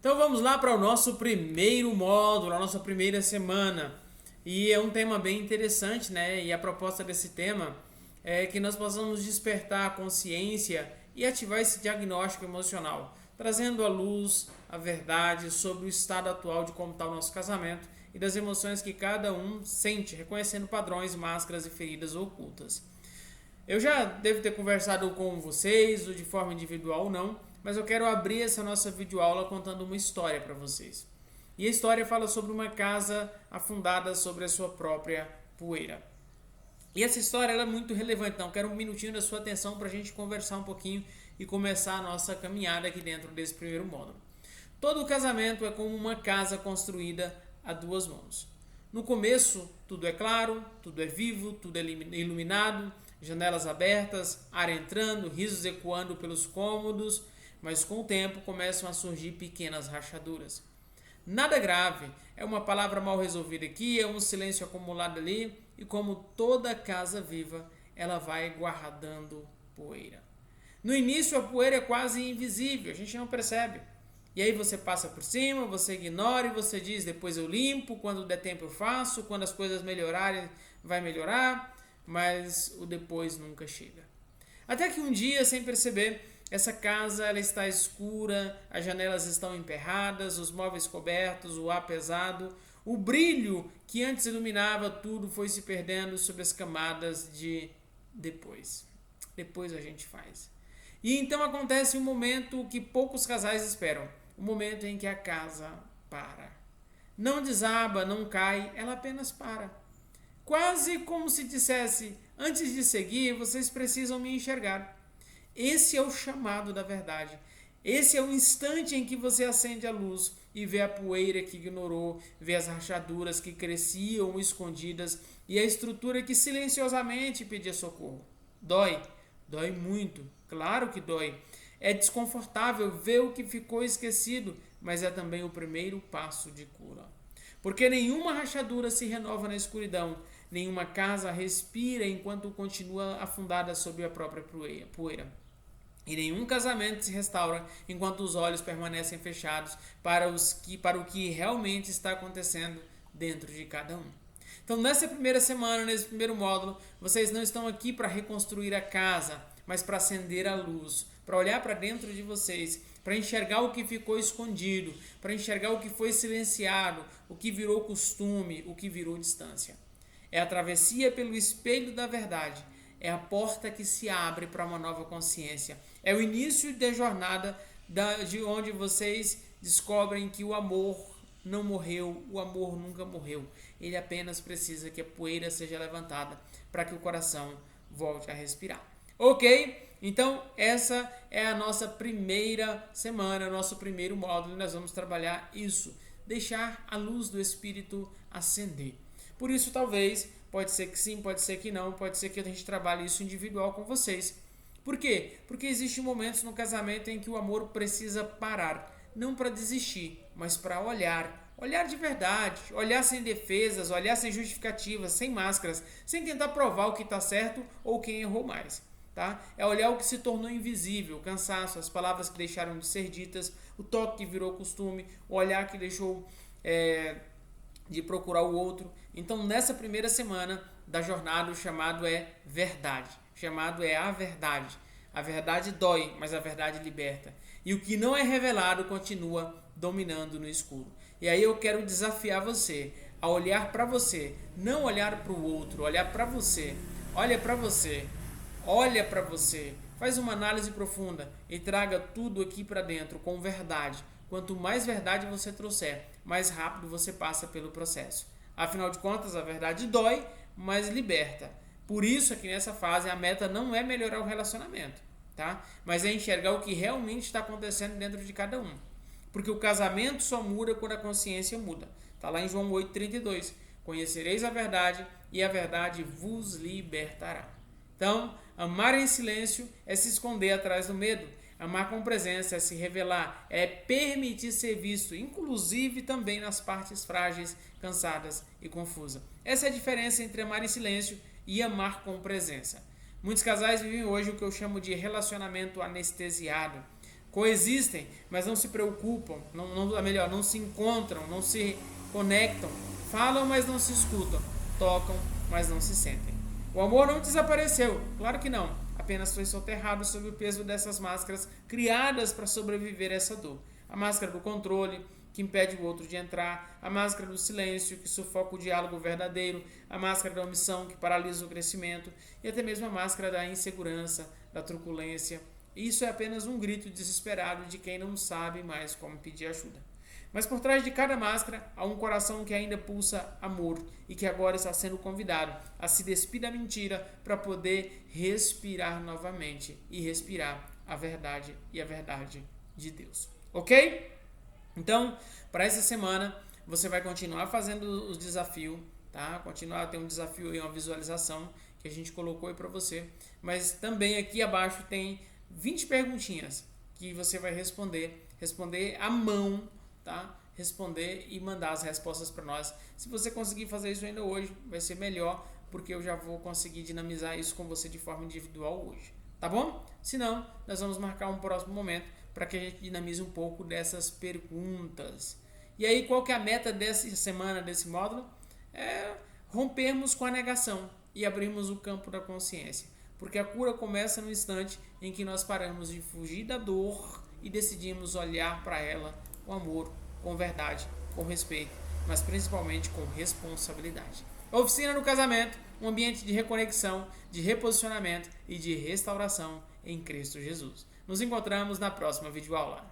Então vamos lá para o nosso primeiro módulo, a nossa primeira semana. E é um tema bem interessante, né? E a proposta desse tema é que nós possamos despertar a consciência e ativar esse diagnóstico emocional, trazendo à luz a verdade sobre o estado atual de como está o nosso casamento e das emoções que cada um sente, reconhecendo padrões, máscaras e feridas ocultas. Eu já devo ter conversado com vocês, ou de forma individual ou não, mas eu quero abrir essa nossa videoaula contando uma história para vocês. E a história fala sobre uma casa afundada sobre a sua própria poeira. E essa história ela é muito relevante, então quero um minutinho da sua atenção para a gente conversar um pouquinho e começar a nossa caminhada aqui dentro desse primeiro módulo. Todo casamento é como uma casa construída a duas mãos. No começo, tudo é claro, tudo é vivo, tudo é iluminado, janelas abertas, ar entrando, risos ecoando pelos cômodos, mas com o tempo começam a surgir pequenas rachaduras. Nada grave, é uma palavra mal resolvida aqui, é um silêncio acumulado ali, e como toda casa viva, ela vai guardando poeira. No início a poeira é quase invisível, a gente não percebe. E aí você passa por cima, você ignora e você diz, depois eu limpo, quando der tempo eu faço, quando as coisas melhorarem, vai melhorar, mas o depois nunca chega. Até que um dia, sem perceber, essa casa ela está escura, as janelas estão emperradas, os móveis cobertos, o ar pesado, o brilho que antes iluminava tudo foi se perdendo sob as camadas de depois. Depois a gente faz. E então acontece um momento que poucos casais esperam, o momento em que a casa para. Não desaba, não cai, ela apenas para. Quase como se dissesse, antes de seguir, vocês precisam me enxergar. Esse é o chamado da verdade. Esse é o instante em que você acende a luz e vê a poeira que ignorou, vê as rachaduras que cresciam escondidas e a estrutura que silenciosamente pedia socorro. Dói, dói muito, claro que dói. É desconfortável ver o que ficou esquecido, mas é também o primeiro passo de cura. Porque nenhuma rachadura se renova na escuridão, nenhuma casa respira enquanto continua afundada sob a própria poeira. E nenhum casamento se restaura enquanto os olhos permanecem fechados para o que realmente está acontecendo dentro de cada um. Então, nessa primeira semana, nesse primeiro módulo, vocês não estão aqui para reconstruir a casa, mas para acender a luz, para olhar para dentro de vocês, para enxergar o que ficou escondido, para enxergar o que foi silenciado, o que virou costume, o que virou distância. É a travessia pelo espelho da verdade. É a porta que se abre para uma nova consciência. É o início da jornada de onde vocês descobrem que o amor não morreu, o amor nunca morreu. Ele apenas precisa que a poeira seja levantada para que o coração volte a respirar. Ok? Então, essa é a nossa primeira semana, nosso primeiro módulo, e nós vamos trabalhar isso. Deixar a luz do Espírito acender. Por isso, talvez, pode ser que sim, pode ser que não, pode ser que a gente trabalhe isso individual com vocês. Por quê? Porque existem momentos no casamento em que o amor precisa parar. Não para desistir, mas para olhar. Olhar de verdade, olhar sem defesas, olhar sem justificativas, sem máscaras, sem tentar provar o que está certo ou quem errou mais. Tá? É olhar o que se tornou invisível, o cansaço, as palavras que deixaram de ser ditas, o toque que virou costume, o olhar que deixou de procurar o outro. Então, nessa primeira semana da jornada, o chamado é verdade. O chamado é a verdade. A verdade dói, mas a verdade liberta. E o que não é revelado continua dominando no escuro. E aí eu quero desafiar você a olhar para você, não olhar para o outro, olhar para você. Olha para você. Olha para você. Faz uma análise profunda e traga tudo aqui para dentro com verdade. Quanto mais verdade você trouxer, mais rápido você passa pelo processo. Afinal de contas, a verdade dói, mas liberta. Por isso aqui nessa fase a meta não é melhorar o relacionamento, tá? Mas é enxergar o que realmente está acontecendo dentro de cada um. Porque o casamento só muda quando a consciência muda. Está lá em João 8,32. Conhecereis a verdade e a verdade vos libertará. Então, amar em silêncio é se esconder atrás do medo. Amar com presença é se revelar, é permitir ser visto, inclusive também nas partes frágeis, cansadas e confusas. Essa é a diferença entre amar em silêncio e amar com presença. Muitos casais vivem hoje o que eu chamo de relacionamento anestesiado. coexistem, mas não se preocupam, não se encontram, não se conectam, falam, mas não se escutam, tocam, mas não se sentem. O amor não desapareceu, claro que não, apenas foi soterrado sob o peso dessas máscaras criadas para sobreviver a essa dor. A máscara do controle, que impede o outro de entrar, a máscara do silêncio, que sufoca o diálogo verdadeiro, a máscara da omissão, que paralisa o crescimento, e até mesmo a máscara da insegurança, da truculência. Isso é apenas um grito desesperado de quem não sabe mais como pedir ajuda. Mas por trás de cada máscara há um coração que ainda pulsa amor e que agora está sendo convidado a se despir da mentira para poder respirar novamente e respirar a verdade e a verdade de Deus. Ok? Então, para essa semana, você vai continuar fazendo os desafios, tá? Continuar a ter um desafio e uma visualização que a gente colocou aí para você. Mas também aqui abaixo tem 20 perguntinhas que você vai responder à mão, tá? Responder e mandar as respostas para nós. Se você conseguir fazer isso ainda hoje, vai ser melhor, porque eu já vou conseguir dinamizar isso com você de forma individual hoje. Tá bom? Se não, nós vamos marcar um próximo momento para que a gente dinamize um pouco dessas perguntas. E aí, qual que é a meta dessa semana, desse módulo? É rompermos com a negação e abrirmos o campo da consciência. Porque a cura começa no instante em que nós paramos de fugir da dor e decidimos olhar para ela com amor, com verdade, com respeito, mas principalmente com responsabilidade. A Oficina do Casamento, um ambiente de reconexão, de reposicionamento e de restauração em Cristo Jesus. Nos encontramos na próxima videoaula.